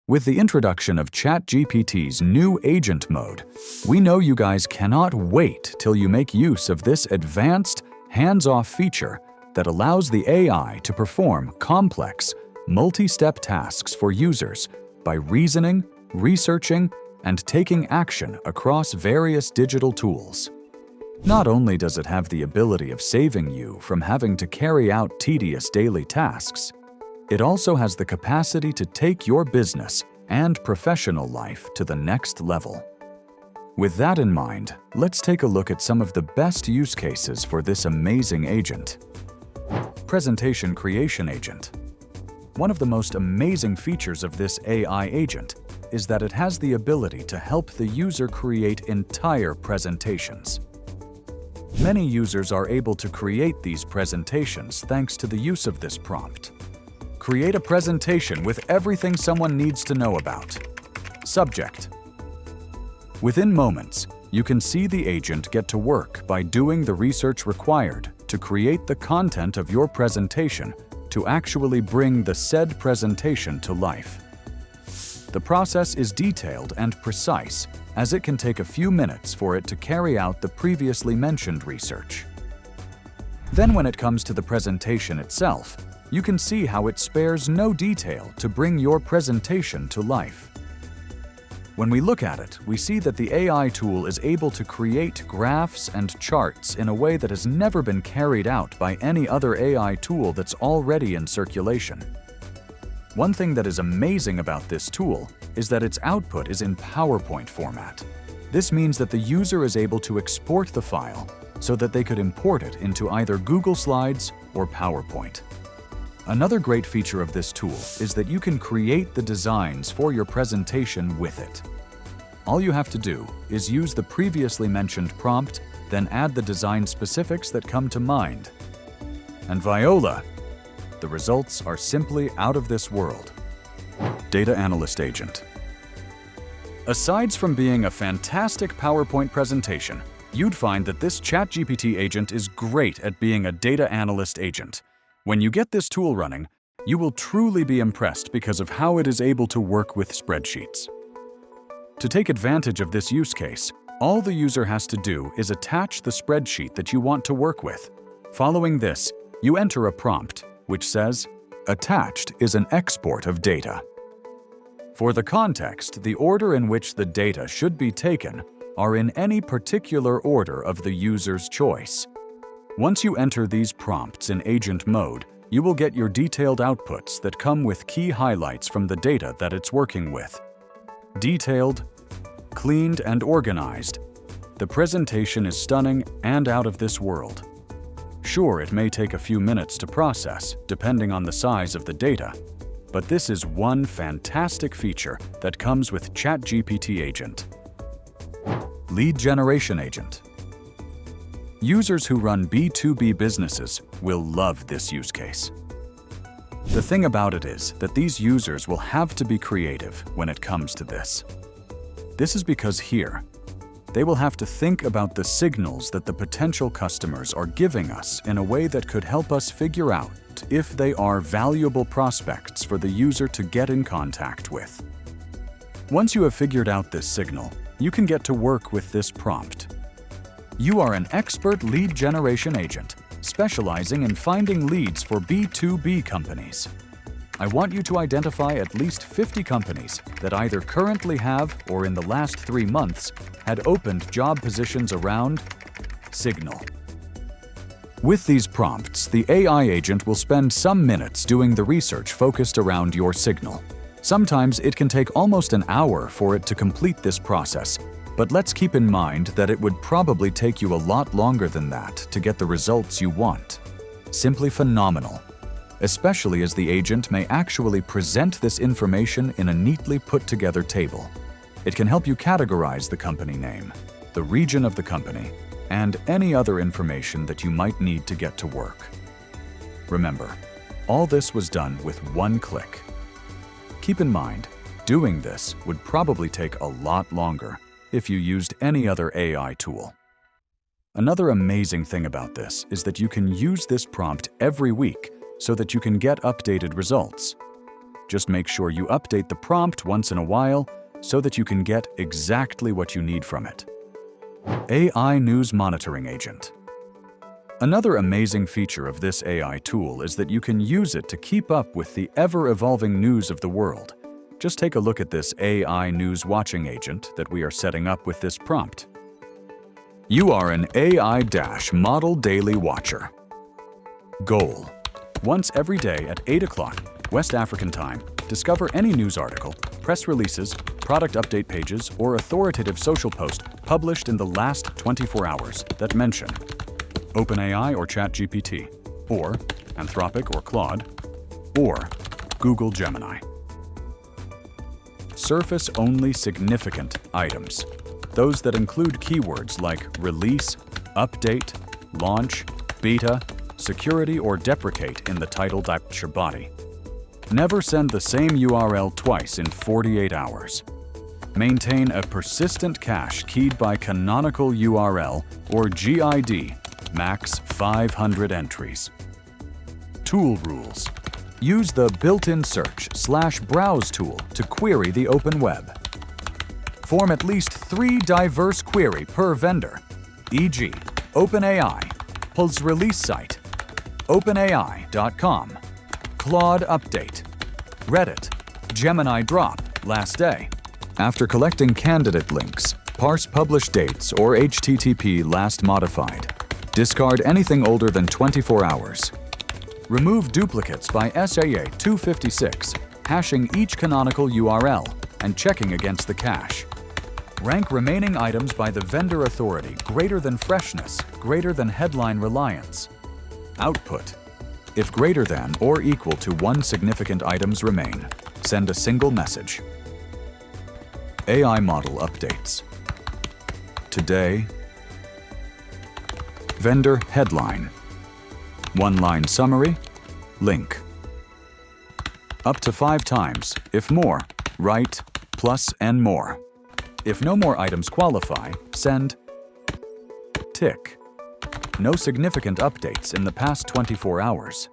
With the introduction of ChatGPT's new agent mode, we know you guys cannot wait till you make use of this advanced, hands-off feature that allows the AI to perform complex, multi-step tasks for users by reasoning, researching, and taking action across various digital tools. Not only does it have the ability of saving you from having to carry out tedious daily tasks, it also has the capacity to take your business and professional life to the next level. With that in mind, let's take a look at some of the best use cases for this amazing agent. Presentation Creation Agent. One of the most amazing features of this AI agent is that it has the ability to help the user create entire presentations. Many users are able to create these presentations thanks to the use of this prompt. Create a presentation with everything someone needs to know about. Subject. Within moments, you can see the agent get to work by doing the research required to create the content of your presentation to actually bring the said presentation to life. The process is detailed and precise, as it can take a few minutes for it to carry out the previously mentioned research. Then when it comes to the presentation itself, you can see how it spares no detail to bring your presentation to life. When we look at it, we see that the AI tool is able to create graphs and charts in a way that has never been carried out by any other AI tool that's already in circulation. One thing that is amazing about this tool is that its output is in PowerPoint format. This means that the user is able to export the file so that they could import it into either Google Slides or PowerPoint. Another great feature of this tool is that you can create the designs for your presentation with it. All you have to do is use the previously mentioned prompt, then add the design specifics that come to mind. And voila! The results are simply out of this world. Data Analyst Agent. Aside from being a fantastic PowerPoint presentation, you'd find that this ChatGPT agent is great at being a data analyst agent. When you get this tool running, you will truly be impressed because of how it is able to work with spreadsheets. To take advantage of this use case, all the user has to do is attach the spreadsheet that you want to work with. Following this, you enter a prompt which says, "Attached is an export of data." For the context, the order in which the data should be taken are in any particular order of the user's choice. Once you enter these prompts in agent mode, you will get your detailed outputs that come with key highlights from the data that it's working with. Detailed, cleaned, and organized, the presentation is stunning and out of this world. Sure, it may take a few minutes to process, depending on the size of the data, but this is one fantastic feature that comes with ChatGPT Agent. Lead Generation Agent. Users who run B2B businesses will love this use case. The thing about it is that these users will have to be creative when it comes to this. This is because here, they will have to think about the signals that the potential customers are giving us in a way that could help us figure out if they are valuable prospects for the user to get in contact with. Once you have figured out this signal, you can get to work with this prompt. You are an expert lead generation agent, specializing in finding leads for B2B companies. I want you to identify at least 50 companies that either currently have or in the last 3 months had opened job positions around Signal. With these prompts, the AI agent will spend some minutes doing the research focused around your signal. Sometimes it can take almost an hour for it to complete this process, but let's keep in mind that it would probably take you a lot longer than that to get the results you want. Simply phenomenal, especially as the agent may actually present this information in a neatly put-together table. It can help you categorize the company name, the region of the company, and any other information that you might need to get to work. Remember, all this was done with one click. Keep in mind, doing this would probably take a lot longer if you used any other AI tool. Another amazing thing about this is that you can use this prompt every week so that you can get updated results. Just make sure you update the prompt once in a while so that you can get exactly what you need from it. AI News Monitoring Agent. Another amazing feature of this AI tool is that you can use it to keep up with the ever-evolving news of the world. Just take a look at this AI News Watching Agent that we are setting up with this prompt. You are an AI-model daily watcher. Goal: once every day at 8 o'clock West African time, discover any news article, press releases, product update pages, or authoritative social post published in the last 24 hours that mention OpenAI or ChatGPT, or Anthropic or Claude, or Google Gemini. Surface only significant items, those that include keywords like release, update, launch, beta, security, or deprecate in the title body. Never send the same URL twice in 48 hours. Maintain a persistent cache keyed by canonical URL or GID, max 500 entries. Tool rules. Use the built-in search/browse tool to query the open web. Form at least 3 diverse query per vendor, e.g. OpenAI, Pulse release site, OpenAI.com, Claude update, Reddit, Gemini drop, last day. After collecting candidate links, parse published dates or HTTP last modified. Discard anything older than 24 hours. Remove duplicates by SAA 256, hashing each canonical URL and checking against the cache. Rank remaining items by the vendor authority greater than freshness, greater than headline reliance. Output. If greater than or equal to 1 significant items remain, send a single message. AI model updates. Today, vendor headline. 1-line summary, link. Up to 5 times, if more, write, plus and more. If no more items qualify, send tick. No significant updates in the past 24 hours.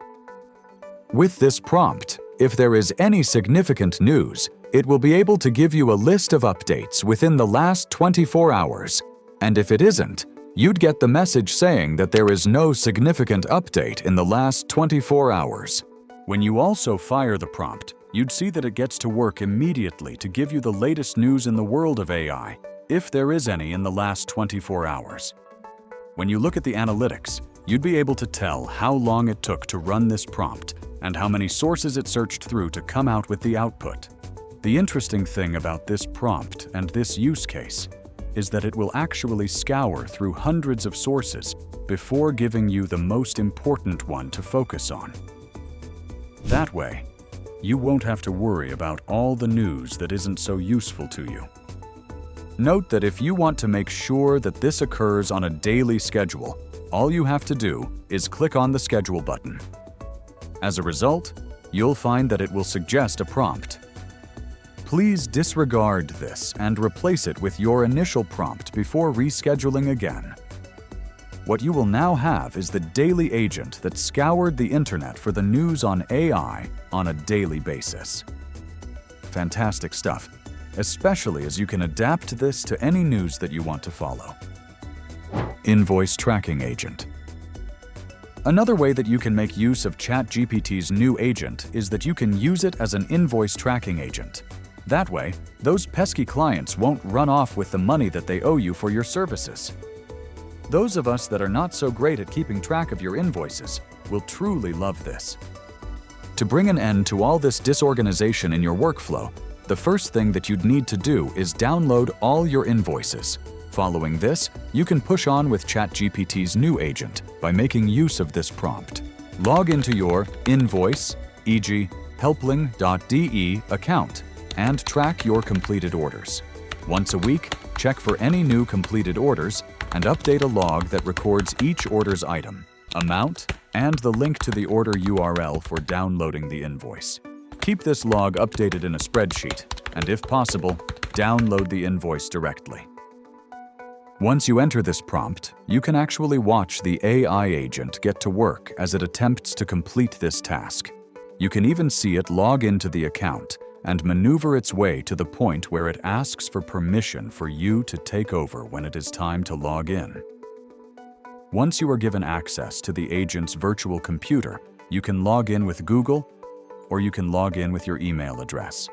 With this prompt, if there is any significant news, it will be able to give you a list of updates within the last 24 hours. And if it isn't, you'd get the message saying that there is no significant update in the last 24 hours. When you also fire the prompt, you'd see that it gets to work immediately to give you the latest news in the world of AI, if there is any in the last 24 hours. When you look at the analytics, you'd be able to tell how long it took to run this prompt and how many sources it searched through to come out with the output. The interesting thing about this prompt and this use case is that it will actually scour through hundreds of sources before giving you the most important one to focus on. That way, you won't have to worry about all the news that isn't so useful to you. Note that if you want to make sure that this occurs on a daily schedule, all you have to do is click on the Schedule button. As a result, you'll find that it will suggest a prompt. Please disregard this and replace it with your initial prompt before rescheduling again. What you will now have is the daily agent that scoured the internet for the news on AI on a daily basis. Fantastic stuff, especially as you can adapt this to any news that you want to follow. Invoice Tracking Agent. Another way that you can make use of ChatGPT's new agent is that you can use it as an invoice tracking agent. That way, those pesky clients won't run off with the money that they owe you for your services. Those of us that are not so great at keeping track of your invoices will truly love this. To bring an end to all this disorganization in your workflow, the first thing that you'd need to do is download all your invoices. Following this, you can push on with ChatGPT's new agent by making use of this prompt. Log into your invoice, e.g. helpling.de account, and track your completed orders. Once a week, check for any new completed orders and update a log that records each order's item, amount, and the link to the order URL for downloading the invoice. Keep this log updated in a spreadsheet, and if possible, download the invoice directly. Once you enter this prompt, you can actually watch the AI agent get to work as it attempts to complete this task. You can even see it log into the account and maneuver its way to the point where it asks for permission for you to take over when it is time to log in. Once you are given access to the agent's virtual computer, you can log in with Google, or you can log in with your email address.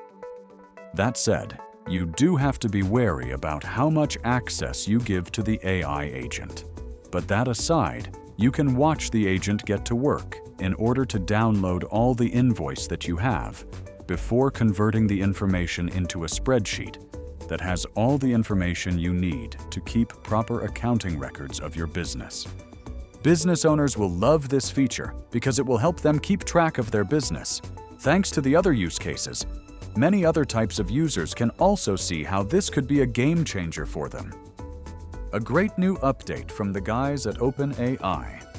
That said, you do have to be wary about how much access you give to the AI agent. But that aside, you can watch the agent get to work in order to download all the invoice that you have before converting the information into a spreadsheet that has all the information you need to keep proper accounting records of your business. Business owners will love this feature because it will help them keep track of their business. Thanks to the other use cases, many other types of users can also see how this could be a game changer for them. A great new update from the guys at OpenAI.